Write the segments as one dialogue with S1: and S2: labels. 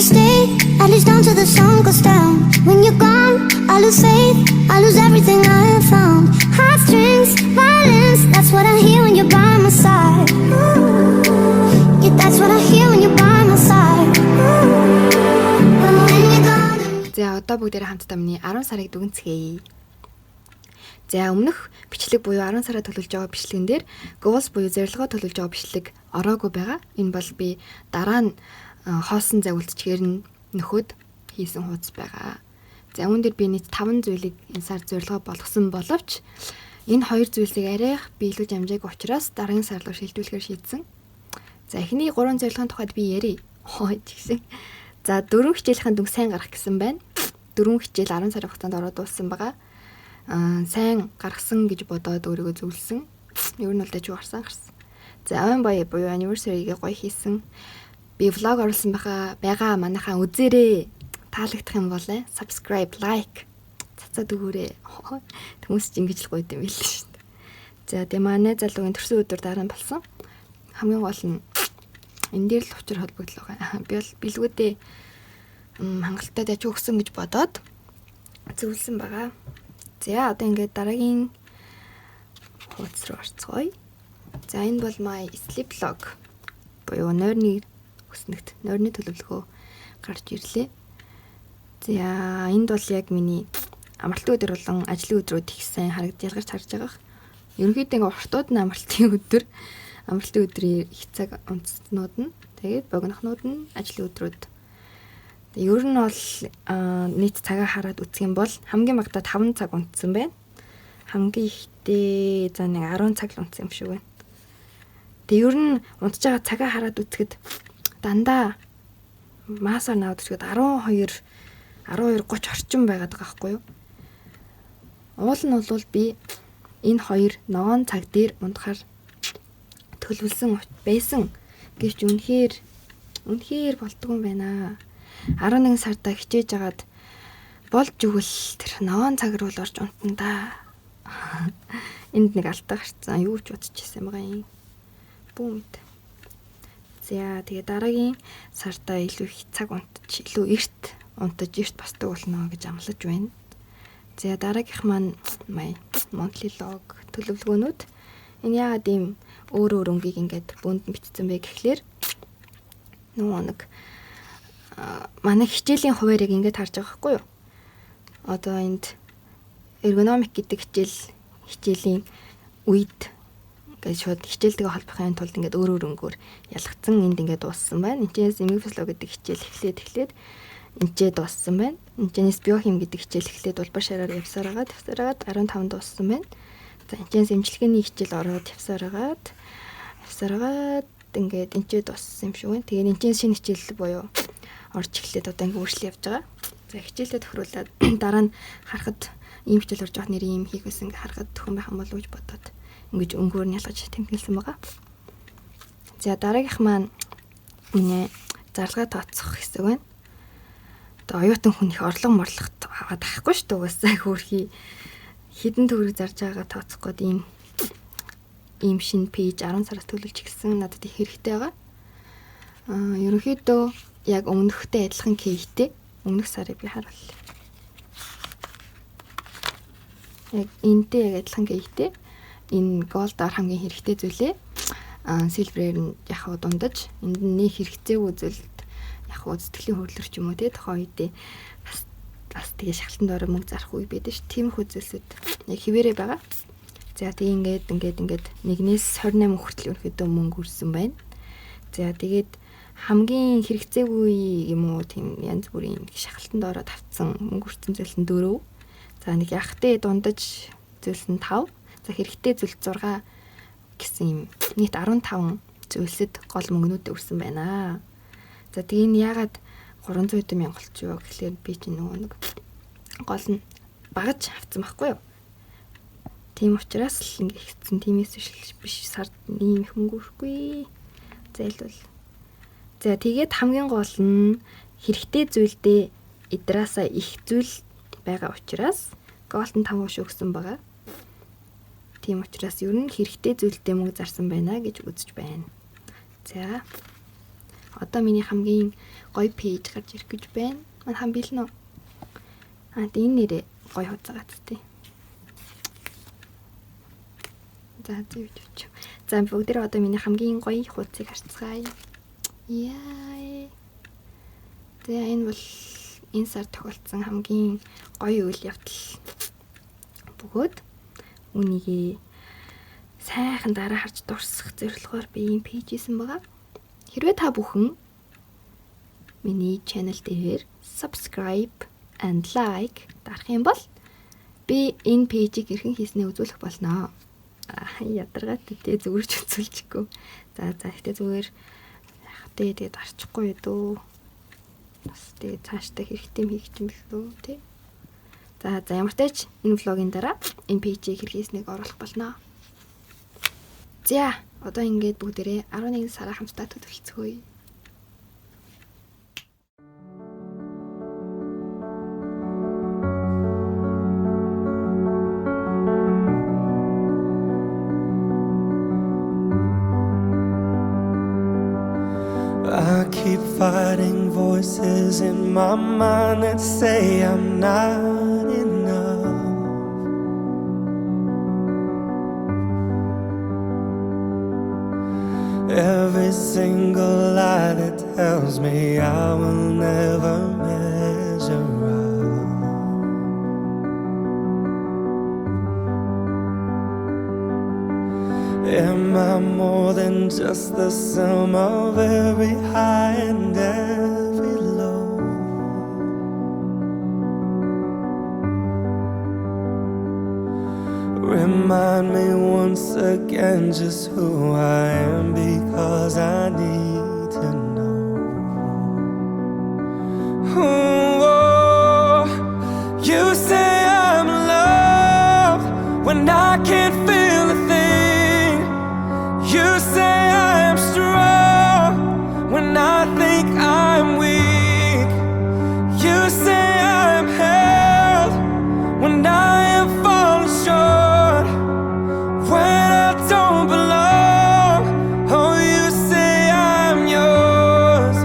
S1: you stay, at least until the sun goes down. When you're gone, I lose faith, I lose everything I have found. Heartstrings, violence, that's what I hear when you're by my side. Yeah, that's what I hear when you're by my side. But when you're gone.
S2: За одоо бүгдээрээ хамтдаа миний 10 сарыг дүгнцгээе. За өмнөх бичлэг буюу 10 сараа төлөвлөж байгаа бичлэгэн дээр goals буюу зорилгоо төлөвлөж байгаа бичлэг ороогүй байгаа. Энэ бол би дараа нь хоосон загвалцчгээр нь нөхөд хийсэн хуудас байгаа. За үүн дээр би нийт 5 зүйлийг энэ сар зорилгоо болгосон боловч энэ 2 зүйлсийг арайх биелүүлж амжаагүй учраас дараагийн сар руу шилжүүлэхээр шийдсэн. За эхний 3 зорилгын тухайд би ярив. Тэгсэн. За 4 хичээлийн дүнг сайн гарах гэсэн байна. 4 хичээл 10 сарын хугацаанд ороод дууссан байгаа. Сайн гаргасан гэж бодоод өөрийгөө зөвлөсөн. Ер нь бол дэжиг гарсан. За ойн баяа буюу anniversary-гээ гоё хийсэн. Би vlog оруулсан байгаа манайхаа үзээрэй. Таалагдах юм бол subscribe, like цацаад өгөөрэй. Хүмүүс ч ингэж л гоё юм байл шүү дээ. За тийм манай залуугийн төрсөн өдөр дараа нь болсон. Хамгийн гол нь энэ дээр л учир холбогдол байгаа. Би бол билгүүдээ хангалттай дэж өгсөн гэж бодоод зөвлөсөн байгаа. За одоо ингээд дараагийн хуудас руу орцгоё. За энэ бол my sleep vlog буюу нойрны өснөгт нойрны төлөвлөгөө гарч ирлээ. За энд бол яг миний амралтын өдөр болон ажлын өдрүүд их сайн ялгарч харж байгаа. Ерөнхийдөө ингээд уртууд нь амралтын өдрийн их цаг онцнууд нь тэгээд богинохнууд нь ажлын өдрүүд. Ер нь бол нийт цагаа хараад үзэх юм бол хамгийн багадаа 5 цаг унтсан байна. Хамгийн ихдээ за нэг 10 цаг л унтсан юм шиг байна. Тэгээ ер нь унтж байгаа цагаа хараад үзэхэд дандаа маасаар наваад үзэхэд 12:30 орчим байгаад байгаа байхгүй юу? Уул нь бол би энэ 2 ногоон цаг дээр унтахаар төлөвлөсөн байсан гэвч үнэхээр болдгоо юм байна. 11 сарда хичээж агаад болж өгөл тэр ногоон цаг руу л орж унтна да. Энд нэг алдаа гарцсан. Юу ч бодчихсан байгаа юм. Бүүмд. За тэгээ дараагийн сарда илүү их цаг унтж илүү эрт босдог болно гэж амлаж байна. За дараагийнх маань monthly log төлөвлөгөөнүүд. Энэ яагаад ийм өөр өнгийг ингээд бөөнд нь бичсэн бэ гэхлээр нөгөө нэг манай хичээлийн хуваарийг ингээд харж байгаа хгүй юу? Одоо энд эргономик гэдэг хичээлийн үед ингээд шууд хичээлтэйгээ холбохын тулд ингээд өөр өнгөөр ялгцсан энд ингээд дууссан байна. Энэчээс эмифло гэдэг хичээл эхлээд энэчээ дууссан байна. Энэчээс биохим гэдэг хичээл эхлээд улбар шараар явсаар агаад 15 дууссан байна. За энэчээс эмчилгээний хичээл ороод явсаар агаад ингээд энэчээ дууссан юм шиг байна. Тэгээд энэчээс шинэ хичээл буюу орж эхлээд одоо ингээд өөрчлөлт явж байгаа. За хичээлээ тохируулаад дараа нь харахад ийм хичээл орж байгаа нэр ийм хийх гэсэн ингээд харахад төхөн байх юм болов гэж бодоод ингэж өнгөөр нь ялгаж тэмдэглэсэн байгаа. За дараагийнх маань миний зарлага тооцох хэсэг байна. Одоо оюутан хүн их орлого морлогт аваад авахгүй шүү дээ. Угаасаа хөөрхий хідэн төгрөг зарж байгаагаа тооцох гээд ийм шинэ пэйж 10 сараас төлөвлөж эхэлсэн. Надад их хэрэгтэй байгаа. Ерөнхийдөө яг өмнөхтэй адилхан кейтэй өмнөх сарыг би харуулъя. Яг энэтэй яг адилхан кейтэй энэ голдаар хамгийн хэрэгтэй зүйлээ silver-ээр нь яг дундаж энд нэг хэрэгцээгүй зүйлд яг сэтгэлийн хөдлөлт ч юм уу те тохоо үедээ бас тэгээ шахалтанд ороо мөнгө зарах үе байдаг ш. Тиймэрхүү зүйлсүүд яг хിവэрэ байгаа. За тэгээ ингээд 1-ээс 28 хүртэл ерөөхдөө мөнгө үрсэн байна. За тэгээд хамгийн хэрэгцээгүй юм уу тийм янз бүрийн шахалтанд ороод авцсан мөнгө үрсэн зүйл нь 4. За нэг ягтай дундаж зүйл нь 5. За хэрэгтэй зүйл 6 гэсэн юм нийт 15 зүйлсэд гол мөнгнүүд өрсөн байна. За тэгээ энэ ягаад 300 мянга болчих юу гэхлээр би чинь нөгөө нэг гол нь багаж авсан байхгүй юу? Тийм учраас л ингэ хийсэн. Тиймээс биш сард ийм их мөнгө өрөхгүй. Зайлвал. За тэгээд хамгийн гол нь хэрэгтэй зүйлдээ идраасаа их зүйл байгаа учраас голдон 5 өгсөн байгаа. Тийм учраас ер нь хэрэгтэй зүйлдээ мөнгө зарсан байна гэж үзэж байна. За Одоо миний хамгийн гоё пэйж гарч ирэх гэж байна. Манайхан бэлэн үү? Энэ нэрээ гоё хуцаагац тий. За зүйч. За бүгдээ одоо миний хамгийн гоё хуудсыг харцгаая. Яа. Тэгээ энэ бол энэ сар тохиолдсон хамгийн гоё үйл явдал. Бөгөөд үнийг сайхан дараа харж дурсах зорилгоор би ийм пэйж хийсэн байгаа. Хэрвээ та бүхэн миний channel дээр subscribe and like дарах юм бол би энэ пэйжийг хэрхэн хийснээ үзүүлэх болно. Ядаргаад тээ зүгээрч үзүүлчихгүй. За ихтэй зүгээр яхтээ тэгээд арчихгүй дөө. Бас тэгээд цаашдаа хэрэгтэй хийх юм билүү тий. За ямар ч тач энэ влогийн дараа энэ пэйжийг хэрхэн хийснийг оруулах болно. За одоо ингээд бүгдээрээ 11 сараа хамтдаа төлөвлөцгөөе.
S3: I keep fighting voices in my mind that say I'm not enough. Every single lie that tells me I will never measure up. Am I more than just the sum of every high and every low? Remind me once again just who I am, because I need to know. Oh, you say I'm loved when I can't feel a thing. You say I'm strong when I think I'm weak. You say I'm held when I am falling short, when I don't belong. Oh, you say I'm yours,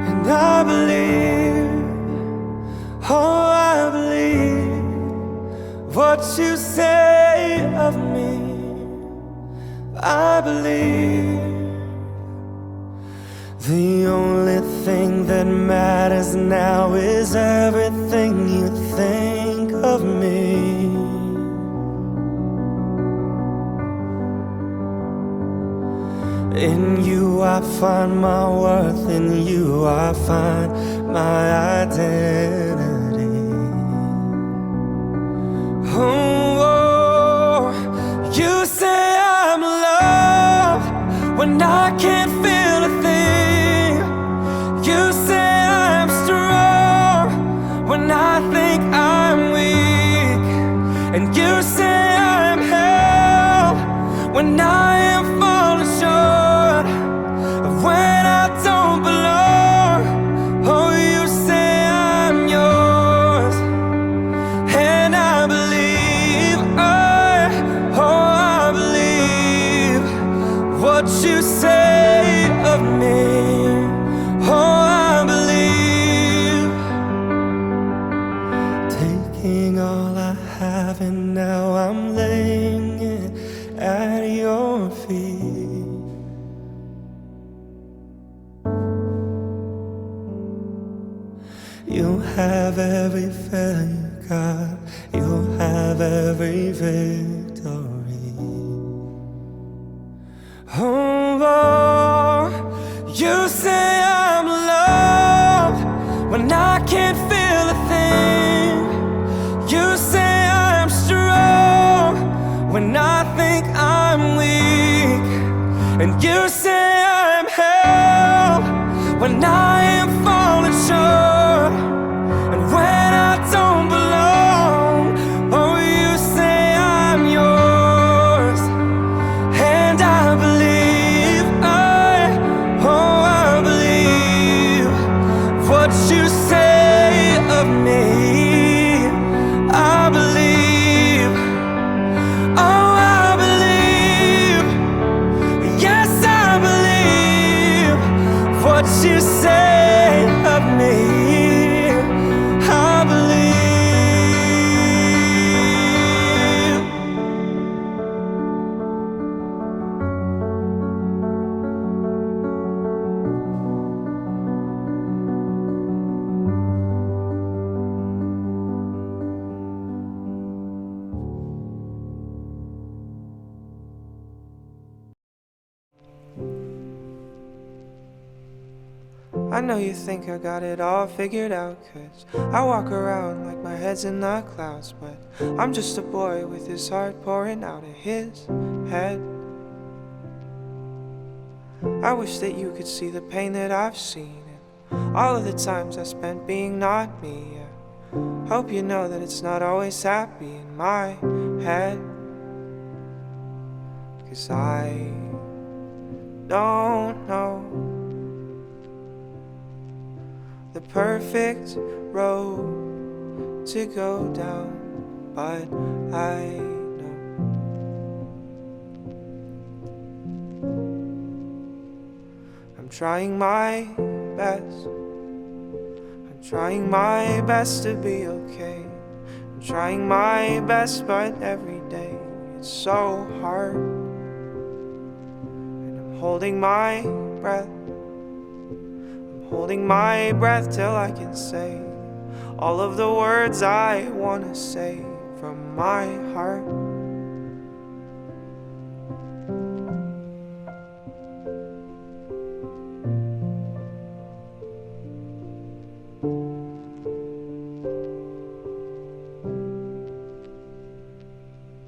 S3: and I believe, oh, I believe what you say of me. I believe the only thing that matters now is everything you think of me. In you I find my worth, in you I find my identity. Oh, you say I'm loved when I can't feel a thing. You say I'm strong when I think I'm weak. And you say I'm held when I am falling short, when I don't belong. Oh, you say I'm yours, and I believe, I believe what you say of me. Oh, I believe, taking all I have and now I'm laying it at your feet. You'll have every failure, God. You'll have every victory. Oh, you say I'm loved when I can't feel a thing. You say I'm strong when I think I'm weak. And you say I'm held when I am falling short, and when I don't belong. Oh, you say I'm yours, and I believe, I believe what you say of me. I believe, oh, I believe, yes, I I know you think I got it all figured out, 'cause I walk around like my head's in the clouds, but I'm just a boy with his heart pouring out of his head. I wish that you could see the pain that I've seen and all of the times I spent being not me. Hope you know that it's not always happy in my head, 'cause I don't know the perfect road to go down, but I know I'm trying my best. Trying my best to be okay. I'm trying my best, but every day it's so hard. And I'm holding my breath. I'm holding my breath till I can say all of the words I wanna say from my heart.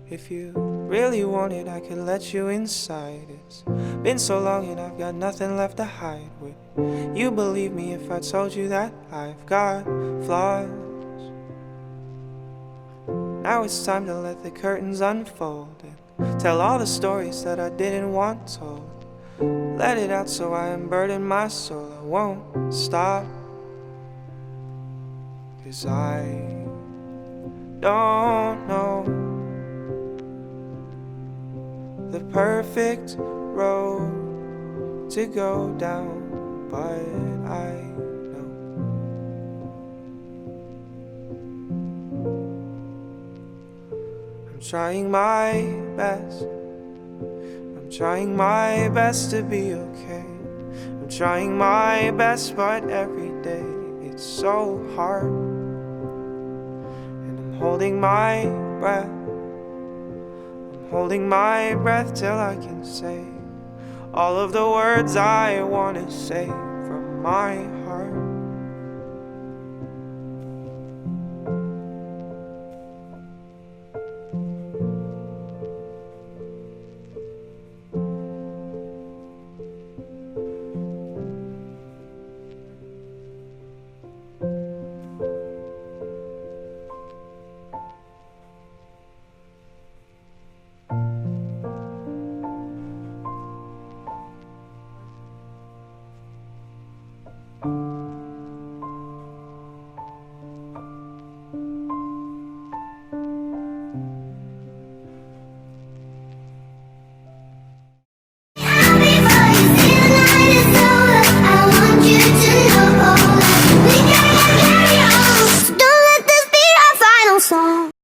S3: If you really wanted, I could let you inside. It's been so long and I've got nothing left to hide. Would you believe me if I told you that I've got flaws? Now it's time to let the curtains unfold and tell all the stories that I didn't want told. Let it out so I unburden my soul. I won't stop, 'cause I don't know the perfect road to go down, but I know I'm trying my best. I'm trying my best to be okay. I'm trying my best, but every day it's so hard. And I'm holding my breath. Holding my breath till I can say all of the words I wanna say from my heart.